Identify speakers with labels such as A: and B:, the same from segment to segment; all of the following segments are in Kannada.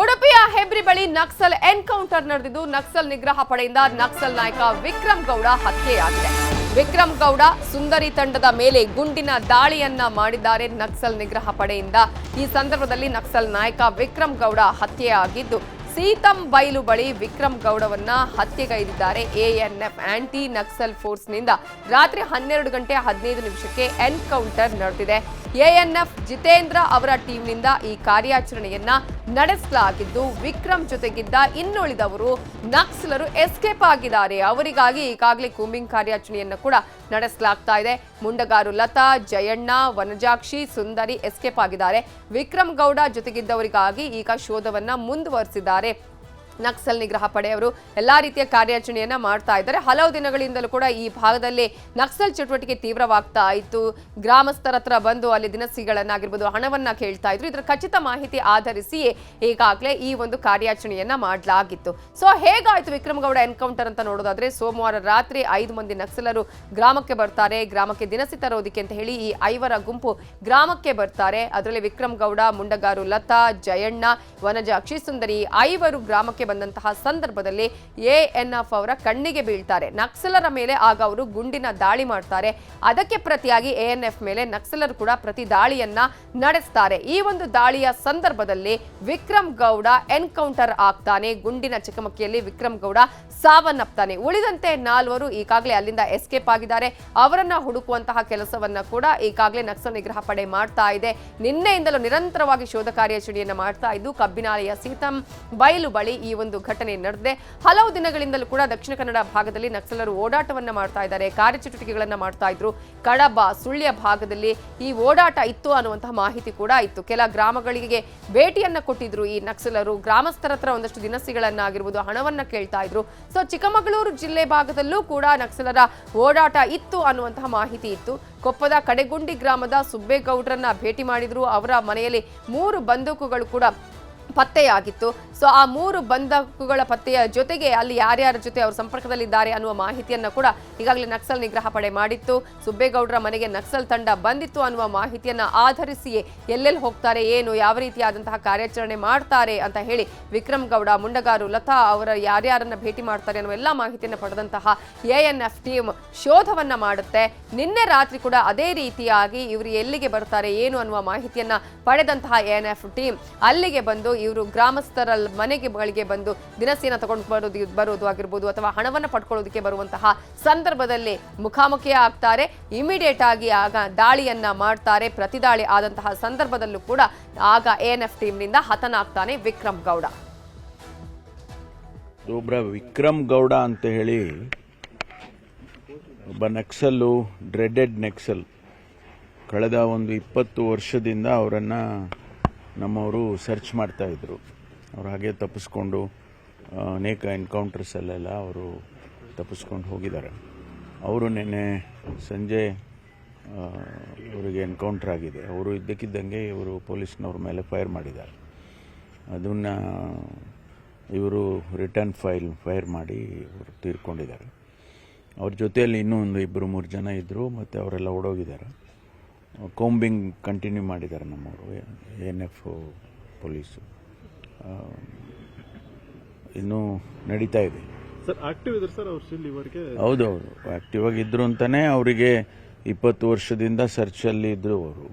A: ಉಡುಪಿಯ ಹೆಬ್ರಿ ಬಳಿ ನಕ್ಸಲ್ ಎನ್ಕೌಂಟರ್ ನಡೆದಿದ್ದು ನಕ್ಸಲ್ ನಿಗ್ರಹ ಪಡೆಯಿಂದ ನಕ್ಸಲ್ ನಾಯಕ ವಿಕ್ರಮ್ ಗೌಡ ಹತ್ಯೆಯಾಗಿದೆ. ವಿಕ್ರಮ್ ಗೌಡ ಸುಂದರಿ ತಂಡದ ಮೇಲೆ ಗುಂಡಿನ ದಾಳಿಯನ್ನ ಮಾಡಿದ್ದಾರೆ ನಕ್ಸಲ್ ನಿಗ್ರಹ ಪಡೆಯಿಂದ. ಈ ಸಂದರ್ಭದಲ್ಲಿ ನಕ್ಸಲ್ ನಾಯಕ ವಿಕ್ರಮ್ ಗೌಡ ಹತ್ಯೆಯಾಗಿದ್ದು ಸೀತಂ ಬೈಲು ಬಳಿ ವಿಕ್ರಮ್ ಗೌಡವನ್ನ ಹತ್ಯೆಗೈದಿದ್ದಾರೆ. ಎಎನ್ಎಫ್ ಆಂಟಿ ನಕ್ಸಲ್ ಫೋರ್ಸ್ನಿಂದ ರಾತ್ರಿ 12:15 ಎನ್ಕೌಂಟರ್ ನಡೆದಿದೆ. ಎಎನ್ಎಫ್ ಜಿತೇಂದ್ರ ಅವರ ಟೀಮ್ನಿಂದ ಈ ಕಾರ್ಯಾಚರಣೆಯನ್ನ ನಡೆಸಲಾಗಿದ್ದು ವಿಕ್ರಮ್ ಜೊತೆಗಿದ್ದ ಇನ್ನುಳಿದವರು ನಕ್ಸಲರು ಎಸ್ಕೇಪ್ ಆಗಿದ್ದಾರೆ. ಅವರಿಗಾಗಿ ಈಗಾಗಲೇ ಕೂಂಬಿಂಗ್ ಕಾರ್ಯಾಚರಣೆಯನ್ನು ಕೂಡ ನಡೆಸಲಾಗ್ತಾ ಇದೆ. ಮುಂಡಗಾರು ಲತಾ, ಜಯಣ್ಣ, ವನಜಾಕ್ಷಿ, ಸುಂದರಿ ಎಸ್ಕೇಪ್ ಆಗಿದ್ದಾರೆ. ವಿಕ್ರಮ್ ಗೌಡ ಜೊತೆಗಿದ್ದವರಿಗಾಗಿ ಈಗ ಶೋಧವನ್ನ ಮುಂದುವರಿಸಿದ್ದಾರೆ. ನಕ್ಸಲ್ ನಿಗ್ರಹ ಪಡೆಯವರು ಎಲ್ಲಾ ರೀತಿಯ ಕಾರ್ಯಾಚರಣೆಯನ್ನ ಮಾಡ್ತಾ ಇದ್ದಾರೆ. ಹಲವು ದಿನಗಳಿಂದಲೂ ಕೂಡ ಈ ಭಾಗದಲ್ಲಿ ನಕ್ಸಲ್ ಚಟುವಟಿಕೆ ತೀವ್ರವಾಗ್ತಾ ಇತ್ತು. ಗ್ರಾಮಸ್ಥರ ಹತ್ರ ಬಂದು ಅಲ್ಲಿ ದಿನಸಿಗಳನ್ನಾಗಿರ್ಬೋದು ಹಣವನ್ನ ಕೇಳ್ತಾ ಇದ್ರು. ಇದರ ಖಚಿತ ಮಾಹಿತಿ ಆಧರಿಸಿ ಈಗಾಗಲೇ ಈ ಒಂದು ಕಾರ್ಯಾಚರಣೆಯನ್ನ ಮಾಡಲಾಗಿತ್ತು. ಸೊ ಹೇಗಾಯ್ತು ವಿಕ್ರಮ್ ಗೌಡ ಎನ್ಕೌಂಟರ್ ಅಂತ ನೋಡೋದಾದ್ರೆ ಸೋಮವಾರ ರಾತ್ರಿ 5 ಮಂದಿ ನಕ್ಸಲರು ಗ್ರಾಮಕ್ಕೆ ಬರ್ತಾರೆ. ಗ್ರಾಮಕ್ಕೆ ದಿನಸಿ ತರೋದಿಕ್ಕೆ ಅಂತ ಹೇಳಿ ಈ 5ರ ಗುಂಪು ಗ್ರಾಮಕ್ಕೆ ಬರ್ತಾರೆ. ಅದರಲ್ಲಿ ವಿಕ್ರಮ್ ಗೌಡ, ಮುಂಡಗಾರು ಲತಾ, ಜಯಣ್ಣ, ವನಜಾಕ್ಷಿ, ಸುಂದರಿ 5ರು ಗ್ರಾಮಕ್ಕೆ ಬಂದಂತಹ ಸಂದರ್ಭದಲ್ಲಿ ಎಎನ್ಎಫ್ ಅವರ ಕಣ್ಣಿಗೆ ಬೀಳ್ತಾರೆ. ನಕ್ಸಲರ ಮೇಲೆ ಆಗ ಅವರು ಗುಂಡಿನ ದಾಳಿ ಮಾಡ್ತಾರೆ. ಅದಕ್ಕೆ ಪ್ರತಿಯಾಗಿ ಎಎನ್ಎಫ್ ಮೇಲೆ ನಕ್ಸಲರು ಕೂಡ ಪ್ರತಿ ದಾಳಿಯನ್ನ ನಡೆಸ್ತಾರೆ. ಈ ಒಂದು ದಾಳಿಯ ಸಂದರ್ಭದಲ್ಲಿ ವಿಕ್ರಮ್ ಗೌಡ ಎನ್ಕೌಂಟರ್ ಆಗ್ತಾನೆ. ಗುಂಡಿನ ಚಕಮಕಿಯಲ್ಲಿ ವಿಕ್ರಮ್ ಗೌಡ ಸಾವನ್ನಪ್ತಾನೆ. ಉಳಿದಂತೆ 4ರು ಈಗಾಗಲೇ ಅಲ್ಲಿಂದ ಎಸ್ಕೇಪ್ ಆಗಿದ್ದಾರೆ. ಅವರನ್ನ ಹುಡುಕುವಂತಹ ಕೆಲಸವನ್ನ ಕೂಡ ಈಗಾಗಲೇ ನಕ್ಸಲ್ ನಿಗ್ರಹ ಪಡೆ ಮಾಡ್ತಾ ಇದೆ. ನಿನ್ನೆಯಿಂದಲೂ ನಿರಂತರವಾಗಿ ಶೋಧ ಕಾರ್ಯಾಚರಣೆಯನ್ನ ಮಾಡ್ತಾ ಇದ್ದು ಕಬ್ಬಿನಾಲೆಯ ಸೀತಂ ಬೈಲು ಬಳಿ ಈ ಒಂದು ಘಟನೆ ನಡೆದಿದೆ. ಹಲವು ದಿನಗಳಿಂದಲೂ ಕೂಡ ದಕ್ಷಿಣ ಕನ್ನಡ ಭಾಗದಲ್ಲಿ ನಕ್ಸಲರು ಓಡಾಟವನ್ನ ಮಾಡ್ತಾ ಇದ್ದಾರೆ, ಕಾರ್ಯಚಟುವಟಿಕೆಗಳನ್ನ ಮಾಡ್ತಾ ಇದ್ರು. ಕಡಬ, ಸುಳ್ಯ ಭಾಗದಲ್ಲಿ ಈ ಓಡಾಟ ಇತ್ತು ಅನ್ನುವಂತಹ ಮಾಹಿತಿ ಕೂಡ ಇತ್ತು. ಕೆಲ ಗ್ರಾಮಗಳಿಗೆ ಭೇಟಿಯನ್ನ ಕೊಟ್ಟಿದ್ರು ಈ ನಕ್ಸಲರು. ಗ್ರಾಮಸ್ಥರ ಹತ್ರ ಒಂದಷ್ಟು ದಿನಸಿಗಳನ್ನಾಗಿರ್ಬೋದು ಹಣವನ್ನ ಕೇಳ್ತಾ ಇದ್ರು. ಸೊ ಚಿಕ್ಕಮಗಳೂರು ಜಿಲ್ಲೆ ಭಾಗದಲ್ಲೂ ಕೂಡ ನಕ್ಸಲರ ಓಡಾಟ ಇತ್ತು ಅನ್ನುವಂತಹ ಮಾಹಿತಿ ಇತ್ತು. ಕೊಪ್ಪದ ಕಡೆಗುಂಡಿ ಗ್ರಾಮದ ಸುಬ್ಬೇಗೌಡರನ್ನ ಭೇಟಿ ಮಾಡಿದ್ರು. ಅವರ ಮನೆಯಲ್ಲಿ 3 ಬಂದೂಕುಗಳು ಕೂಡ ಪತ್ತೆಯಾಗಿತ್ತು. ಸೊ ಆ 3 ಬಂದೂಕುಗಳ ಪತ್ತೆಯ ಜೊತೆಗೆ ಅಲ್ಲಿ ಯಾರ್ಯಾರ ಜೊತೆ ಅವರು ಸಂಪರ್ಕದಲ್ಲಿದ್ದಾರೆ ಅನ್ನುವ ಮಾಹಿತಿಯನ್ನ ಕೂಡ ಈಗಾಗಲೇ ನಕ್ಸಲ್ ನಿಗ್ರಹ ಪಡೆ ಮಾಡಿತ್ತು. ಸುಬ್ಬೇಗೌಡರ ಮನೆಗೆ ನಕ್ಸಲ್ ತಂಡ ಬಂದಿತ್ತು ಅನ್ನುವ ಮಾಹಿತಿಯನ್ನ ಆಧರಿಸಿಯೇ ಎಲ್ಲೆಲ್ಲಿ ಹೋಗ್ತಾರೆ, ಏನು ಯಾವ ರೀತಿಯಾದಂತಹ ಕಾರ್ಯಾಚರಣೆ ಮಾಡ್ತಾರೆ ಅಂತ ಹೇಳಿ ವಿಕ್ರಮ್ ಗೌಡ, ಮುಂಡಗಾರು ಲತಾ ಅವರ ಯಾರ್ಯಾರನ್ನ ಭೇಟಿ ಮಾಡ್ತಾರೆ ಅನ್ನುವ ಎಲ್ಲ ಮಾಹಿತಿಯನ್ನು ಪಡೆದಂತಹ ಎಎನ್ಎಫ್ ಟೀಮ್ ಶೋಧವನ್ನ ಮಾಡುತ್ತೆ. ನಿನ್ನೆ ರಾತ್ರಿ ಕೂಡ ಅದೇ ರೀತಿಯಾಗಿ ಇವರು ಎಲ್ಲಿಗೆ ಬರ್ತಾರೆ ಏನು ಅನ್ನುವ ಮಾಹಿತಿಯನ್ನ ಪಡೆದಂತಹ ಎಎನ್ಎಫ್ ಟೀಮ್ ಅಲ್ಲಿಗೆ ಬಂದು ಇವರು ಗ್ರಾಮಸ್ಥರ ಮನೆಗೆ ಬಂದು ದಿನಸಿಯನ್ನು ತಗೊಂಡು ಬರೋದು ಆಗಿರ್ಬೋದು ಅಥವಾ ಹಣವನ್ನು ಪಡ್ಕೊಳ್ಳೋದಕ್ಕೆ ಬರುವಂತಹ ಸಂದರ್ಭದಲ್ಲಿ ಮುಖಾಮುಖಿ ಆಗ್ತಾರೆ. ಇಮಿಡಿಯೇಟ್ ಆಗಿ ಆಗ ದಾಳಿಯನ್ನ ಮಾಡ್ತಾರೆ. ಪ್ರತಿದಾಳಿ ಆದಂತಹ ಸಂದರ್ಭದಲ್ಲೂ ಕೂಡ ಆಗ ಎಎನ್ಎಫ್ ಟೀಮ್ನಿಂದ ಹತನಾಗ್ತಾನೆ ವಿಕ್ರಮ್ ಗೌಡ.
B: ವಿಕ್ರಮ್ ಗೌಡ ಅಂತ ಹೇಳಿ ಒಬ್ಬ ನಕ್ಸಲ್ಲು, ಡ್ರೆಡೆಡ್ ನಕ್ಸಲ್. ಕಳೆದ ಒಂದು 20 ವರ್ಷದಿಂದ ಅವರನ್ನು ನಮ್ಮವರು ಸರ್ಚ್ ಮಾಡ್ತಾ ಇದ್ರು. ಅವ್ರು ಹಾಗೆ ತಪ್ಪಿಸ್ಕೊಂಡು ಅನೇಕ ಎನ್ಕೌಂಟರ್ಸಲ್ಲೆಲ್ಲ ಅವರು ತಪ್ಪಿಸ್ಕೊಂಡು ಹೋಗಿದ್ದಾರೆ. ಅವರು ನಿನ್ನೆ ಸಂಜೆ ಅವರಿಗೆ ಎನ್ಕೌಂಟರ್ ಆಗಿದೆ. ಅವರು ಇದ್ದಕ್ಕಿದ್ದಂಗೆ ಇವರು ಪೊಲೀಸ್ನವ್ರ ಮೇಲೆ ಫೈರ್ ಮಾಡಿದ್ದಾರೆ. ಅದನ್ನು ಇವರು ರಿಟರ್ನ್ ಫೈರ್ ಮಾಡಿ ಅವರು ತೀರ್ಕೊಂಡಿದ್ದಾರೆ. ಅವ್ರ ಜೊತೆಯಲ್ಲಿ ಇನ್ನೂ ಒಂದು 2-3 ಜನ ಇದ್ದರು, ಮತ್ತು ಅವರೆಲ್ಲ ಓಡೋಗಿದ್ದಾರೆ. ಕೂಂಬಿಂಗ್ ಕಂಟಿನ್ಯೂ ಮಾಡಿದ್ದಾರೆ ನಮ್ಮವರು, ಎಎನ್ಎಫ್ ಪೊಲೀಸು. ಇನ್ನೂ ನಡೀತಾ ಇದೆ. ಹೌದೌದು, ಆಕ್ಟಿವ್ ಆಗಿದ್ರು ಅಂತಾನೆ ಅವರಿಗೆ 20 ವರ್ಷದಿಂದ ಸರ್ಚಲ್ಲಿ ಇದ್ರು.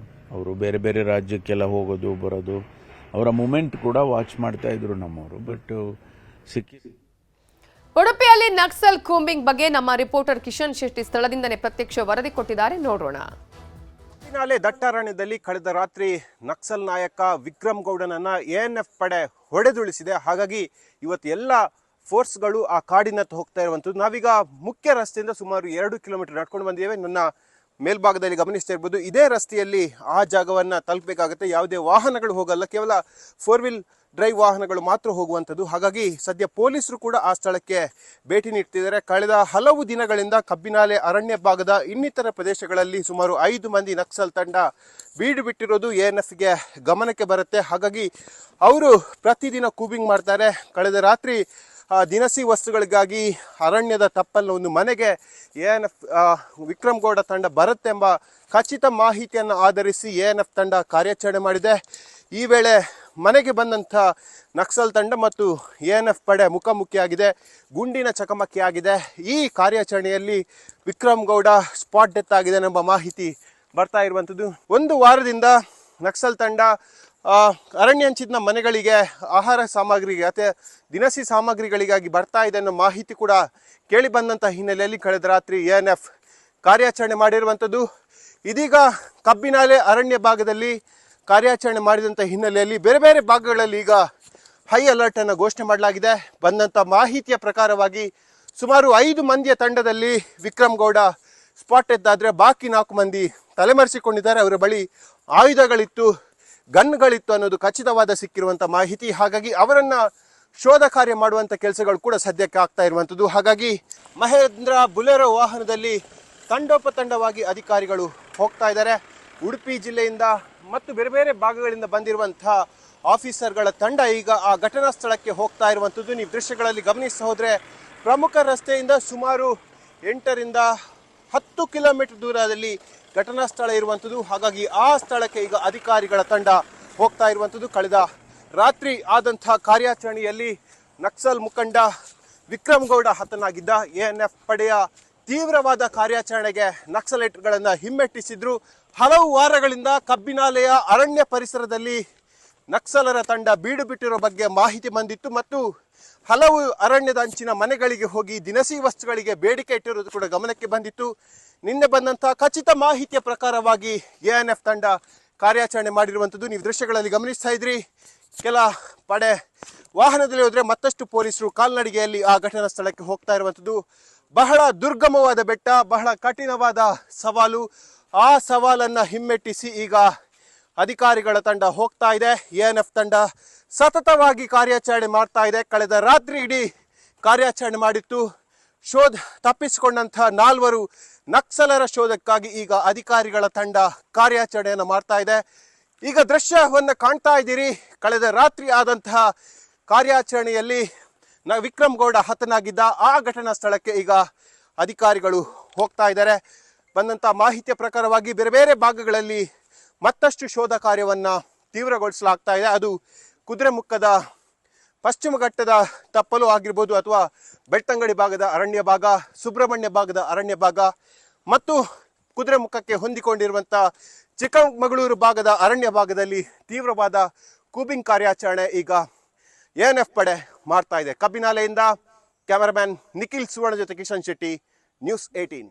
B: ಅವರು ಬೇರೆ ಬೇರೆ ರಾಜ್ಯಕ್ಕೆಲ್ಲ ಹೋಗೋದು ಬರೋದು, ಅವರ ಮೂಮೆಂಟ್ ಕೂಡ ವಾಚ್ ಮಾಡ್ತಾ ಇದ್ರು ನಮ್ಮವರು. ಬಟ್
A: ಉಡುಪಿಯಲ್ಲಿ ನಕ್ಸಲ್ ಕೂಂಬಿಂಗ್ ಬಗ್ಗೆ ನಮ್ಮ ರಿಪೋರ್ಟರ್ ಕಿಶನ್ ಶೆಟ್ಟಿ ಸ್ಥಳದಿಂದನೇ ಪ್ರತ್ಯಕ್ಷ ವರದಿ ಕೊಟ್ಟಿದ್ದಾರೆ, ನೋಡೋಣ.
C: ಕಬ್ಬಿನಾಲೆ ದಟ್ಟಾರಣ್ಯದಲ್ಲಿ ಕಳೆದ ರಾತ್ರಿ ನಕ್ಸಲ್ ನಾಯಕ ವಿಕ್ರಮ್ ಗೌಡನನ್ನ ಎಎನ್ಎಫ್ ಪಡೆ ಹೊಡೆದುಳಿಸಿದೆ. ಹಾಗಾಗಿ ಇವತ್ತು ಎಲ್ಲ ಫೋರ್ಸ್ಗಳು ಆ ಕಾಡಿನತ್ತ ಹೋಗ್ತಾ ಇರುವಂಥದ್ದು. ನಾವೀಗ ಮುಖ್ಯ ರಸ್ತೆಯಿಂದ ಸುಮಾರು 2 ಕಿಲೋಮೀಟರ್ ನಡ್ಕೊಂಡು ಬಂದಿದ್ದೇವೆ. ನನ್ನ ಮೇಲ್ಭಾಗದಲ್ಲಿ ಗಮನಿಸ್ತಾ ಇರ್ಬೋದು, ಇದೇ ರಸ್ತೆಯಲ್ಲಿ ಆ ಜಾಗವನ್ನು ತಲುಪಬೇಕಾಗುತ್ತೆ. ಯಾವುದೇ ವಾಹನಗಳು ಹೋಗಲ್ಲ, ಕೇವಲ 4 ವೀಲ್ ಡ್ರೈವ್ ವಾಹನಗಳು ಮಾತ್ರ ಹೋಗುವಂಥದ್ದು. ಹಾಗಾಗಿ ಸದ್ಯ ಪೊಲೀಸರು ಕೂಡ ಆ ಸ್ಥಳಕ್ಕೆ ಭೇಟಿ ನೀಡ್ತಿದ್ದಾರೆ. ಕಳೆದ ಹಲವು ದಿನಗಳಿಂದ ಕಬ್ಬಿನಾಲೆ ಅರಣ್ಯ ಭಾಗದ ಇನ್ನಿತರ ಪ್ರದೇಶಗಳಲ್ಲಿ ಸುಮಾರು 5 ಮಂದಿ ನಕ್ಸಲ್ ತಂಡ ಬೀಡು ಬಿಟ್ಟಿರೋದು ಎಎನ್ಎಫ್ಗೆ ಗಮನಕ್ಕೆ ಬರುತ್ತೆ. ಹಾಗಾಗಿ ಅವರು ಪ್ರತಿದಿನ ಕೂಬಿಂಗ್ ಮಾಡ್ತಾರೆ. ಕಳೆದ ರಾತ್ರಿ ದಿನಸಿ ವಸ್ತುಗಳಿಗಾಗಿ ಅರಣ್ಯದ ತಪ್ಪಲಿನ ಒಂದು ಮನೆಗೆ ಎಎನ್ಎಫ್ ವಿಕ್ರಮ್ ಗೌಡ ತಂಡ ಬರುತ್ತೆಂಬ ಖಚಿತ ಮಾಹಿತಿಯನ್ನು ಆಧರಿಸಿ ಎಎನ್ಎಫ್ ತಂಡ ಕಾರ್ಯಾಚರಣೆ ಮಾಡಿದೆ. ಈ ವೇಳೆ ಮನೆಗೆ ಬಂದಂಥ ನಕ್ಸಲ್ ತಂಡ ಮತ್ತು ANF ಪಡೆ ಮುಖಾಮುಖಿಯಾಗಿದೆ. ಗುಂಡಿನ ಚಕಮಕಿ ಆಗಿದೆ. ಈ ಕಾರ್ಯಾಚರಣೆಯಲ್ಲಿ ವಿಕ್ರಮ್ ಗೌಡ ಸ್ಪಾಟ್ ಡೆತ್ ಆಗಿದೆ ಎಂಬ ಮಾಹಿತಿ ಬರ್ತಾ ಇರುವಂಥದ್ದು. ಒಂದು ವಾರದಿಂದ ನಕ್ಸಲ್ ತಂಡ ಅರಣ್ಯ ಅಂಚಿನ ಮನೆಗಳಿಗೆ ಆಹಾರ ಸಾಮಗ್ರಿಗೆ ಅಥವಾ ದಿನಸಿ ಸಾಮಗ್ರಿಗಳಿಗಾಗಿ ಬರ್ತಾ ಇದೆ ಅನ್ನೋ ಮಾಹಿತಿ ಕೂಡ ಕೇಳಿ ಬಂದಂಥ ಹಿನ್ನೆಲೆಯಲ್ಲಿ ಕಳೆದ ರಾತ್ರಿ ANF ಕಾರ್ಯಾಚರಣೆ ಮಾಡಿರುವಂಥದ್ದು. ಇದೀಗ ಕಬ್ಬಿನಾಲೆ ಅರಣ್ಯ ಭಾಗದಲ್ಲಿ ಕಾರ್ಯಾಚರಣೆ ಮಾಡಿದಂಥ ಹಿನ್ನೆಲೆಯಲ್ಲಿ ಬೇರೆ ಬೇರೆ ಭಾಗಗಳಲ್ಲಿ ಈಗ ಹೈ ಅಲರ್ಟ್ ಅನ್ನು ಘೋಷಣೆ ಮಾಡಲಾಗಿದೆ. ಬಂದಂಥ ಮಾಹಿತಿಯ ಪ್ರಕಾರವಾಗಿ ಸುಮಾರು 5 ಮಂದಿಯ ತಂಡದಲ್ಲಿ ವಿಕ್ರಮ್ ಗೌಡ ಸ್ಪಾಟ್ ಎದ್ದಾದರೆ ಬಾಕಿ 4 ಮಂದಿ ತಲೆಮರೆಸಿಕೊಂಡಿದ್ದಾರೆ. ಅವರ ಬಳಿ ಆಯುಧಗಳಿತ್ತು, ಗನ್ಗಳಿತ್ತು ಅನ್ನೋದು ಖಚಿತವಾದ ಸಿಕ್ಕಿರುವಂಥ ಮಾಹಿತಿ. ಹಾಗಾಗಿ ಅವರನ್ನು ಶೋಧ ಕಾರ್ಯ ಮಾಡುವಂಥ ಕೆಲಸಗಳು ಕೂಡ ಸದ್ಯಕ್ಕೆ ಆಗ್ತಾ ಇರುವಂಥದ್ದು. ಹಾಗಾಗಿ ಮಹೇಂದ್ರ ಬುಲೆರೋ ವಾಹನದಲ್ಲಿ ತಂಡೋಪತಂಡವಾಗಿ ಅಧಿಕಾರಿಗಳು ಹೋಗ್ತಾ ಇದ್ದಾರೆ. ಉಡುಪಿ ಜಿಲ್ಲೆಯಿಂದ ಮತ್ತು ಬೇರೆ ಬೇರೆ ಭಾಗಗಳಿಂದ ಬಂದಿರುವಂಥ ಆಫೀಸರ್ಗಳ ತಂಡ ಈಗ ಆ ಘಟನಾ ಸ್ಥಳಕ್ಕೆ ಹೋಗ್ತಾ ಇರುವಂಥದ್ದು. ನೀವು ದೃಶ್ಯಗಳಲ್ಲಿ ಗಮನಿಸ್ತಾ ಹೋದರೆ ಪ್ರಮುಖ ರಸ್ತೆಯಿಂದ ಸುಮಾರು 8 ರಿಂದ 10 ಕಿಲೋಮೀಟರ್ ದೂರದಲ್ಲಿ ಘಟನಾ ಸ್ಥಳ ಇರುವಂಥದ್ದು. ಹಾಗಾಗಿ ಆ ಸ್ಥಳಕ್ಕೆ ಈಗ ಅಧಿಕಾರಿಗಳ ತಂಡ ಹೋಗ್ತಾ ಇರುವಂಥದ್ದು. ಕಳೆದ ರಾತ್ರಿ ಆದಂಥ ಕಾರ್ಯಾಚರಣೆಯಲ್ಲಿ ನಕ್ಸಲ್ ಮುಖಂಡ ವಿಕ್ರಮ್ ಗೌಡ ಹತನಾಗಿದ್ದ. ANF ಪಡೆಯ ತೀವ್ರವಾದ ಕಾರ್ಯಾಚರಣೆಗೆ ನಕ್ಸಲೈಟ್ಗಳನ್ನು ಹಿಮ್ಮೆಟ್ಟಿಸಿದ್ರು. ಹಲವು ವಾರಗಳಿಂದ ಕಬ್ಬಿನಾಲೆಯ ಅರಣ್ಯ ಪರಿಸರದಲ್ಲಿ ನಕ್ಸಲರ ತಂಡ ಬೀಡು ಬಿಟ್ಟಿರೋ ಬಗ್ಗೆ ಮಾಹಿತಿ ಬಂದಿತ್ತು ಮತ್ತು ಹಲವು ಅರಣ್ಯದ ಅಂಚಿನ ಮನೆಗಳಿಗೆ ಹೋಗಿ ದಿನಸಿ ವಸ್ತುಗಳಿಗೆ ಬೇಡಿಕೆ ಇಟ್ಟಿರುವುದು ಕೂಡ ಗಮನಕ್ಕೆ ಬಂದಿತ್ತು. ನಿನ್ನೆ ಬಂದಂಥ ಖಚಿತ ಮಾಹಿತಿಯ ಪ್ರಕಾರವಾಗಿ ANF ತಂಡ ಕಾರ್ಯಾಚರಣೆ ಮಾಡಿರುವಂಥದ್ದು. ನೀವು ದೃಶ್ಯಗಳಲ್ಲಿ ಗಮನಿಸ್ತಾ ಇದ್ರಿ. ಕೆಲ ಪಡೆ ವಾಹನದಲ್ಲಿ ಹೋದರೆ ಮತ್ತಷ್ಟು ಪೊಲೀಸರು ಕಾಲ್ನಡಿಗೆಯಲ್ಲಿ ಆ ಘಟನಾ ಸ್ಥಳಕ್ಕೆ ಹೋಗ್ತಾ ಇರುವಂಥದ್ದು. ಬಹಳ ದುರ್ಗಮವಾದ ಬೆಟ್ಟ, ಬಹಳ ಕಠಿಣವಾದ ಸವಾಲು. ಆ ಸವಾಲನ್ನು ಹಿಮ್ಮೆಟ್ಟಿಸಿ ಈಗ ಅಧಿಕಾರಿಗಳ ತಂಡ ಹೋಗ್ತಾ ಇದೆ. ANF ತಂಡ ಸತತವಾಗಿ ಕಾರ್ಯಾಚರಣೆ ಮಾಡ್ತಾ ಇದೆ. ಕಳೆದ ರಾತ್ರಿ ಇಡೀ ಕಾರ್ಯಾಚರಣೆ ಮಾಡಿತ್ತು. ತಪ್ಪಿಸಿಕೊಂಡಂಥ 4 ನಕ್ಸಲರ ಶೋಧಕ್ಕಾಗಿ ಈಗ ಅಧಿಕಾರಿಗಳ ತಂಡ ಕಾರ್ಯಾಚರಣೆಯನ್ನು ಮಾಡ್ತಾ ಇದೆ. ಈಗ ದೃಶ್ಯವನ್ನು ಕಾಣ್ತಾ ಇದ್ದೀರಿ. ಕಳೆದ ರಾತ್ರಿ ಆದಂತಹ ಕಾರ್ಯಾಚರಣೆಯಲ್ಲಿ ವಿಕ್ರಮ್ ಗೌಡ ಹತನಾಗಿದ್ದ ಆ ಘಟನಾ ಸ್ಥಳಕ್ಕೆ ಈಗ ಅಧಿಕಾರಿಗಳು ಹೋಗ್ತಾ ಇದ್ದಾರೆ. ಬಂದಂಥ ಮಾಹಿತಿಯ ಪ್ರಕಾರವಾಗಿ ಬೇರೆ ಬೇರೆ ಭಾಗಗಳಲ್ಲಿ ಮತ್ತಷ್ಟು ಶೋಧ ಕಾರ್ಯವನ್ನು ತೀವ್ರಗೊಳಿಸಲಾಗ್ತಾ ಇದೆ. ಅದು ಕುದುರೆಮುಖದ ಪಶ್ಚಿಮ ಘಟ್ಟದ ತಪ್ಪಲು ಆಗಿರ್ಬೋದು, ಅಥವಾ ಬೆಳ್ತಂಗಡಿ ಭಾಗದ ಅರಣ್ಯ ಭಾಗ, ಸುಬ್ರಹ್ಮಣ್ಯ ಭಾಗದ ಅರಣ್ಯ ಭಾಗ ಮತ್ತು ಕುದುರೆಮುಖಕ್ಕೆ ಹೊಂದಿಕೊಂಡಿರುವಂಥ ಚಿಕ್ಕಮಗಳೂರು ಭಾಗದ ಅರಣ್ಯ ಭಾಗದಲ್ಲಿ ತೀವ್ರವಾದ ಕೂಬಿಂಗ್ ಕಾರ್ಯಾಚರಣೆ ಈಗ ANF ಪಡೆ ಮಾಡ್ತಾ ಇದೆ. ಕಬ್ಬಿನಾಲೆಯಿಂದ ಕ್ಯಾಮರಾಮ್ಯಾನ್ ನಿಖಿಲ್ ಸುವರ್ಣ ಜೊತೆ ಕಿಶನ್ ಶೆಟ್ಟಿ, ನ್ಯೂಸ್ 18.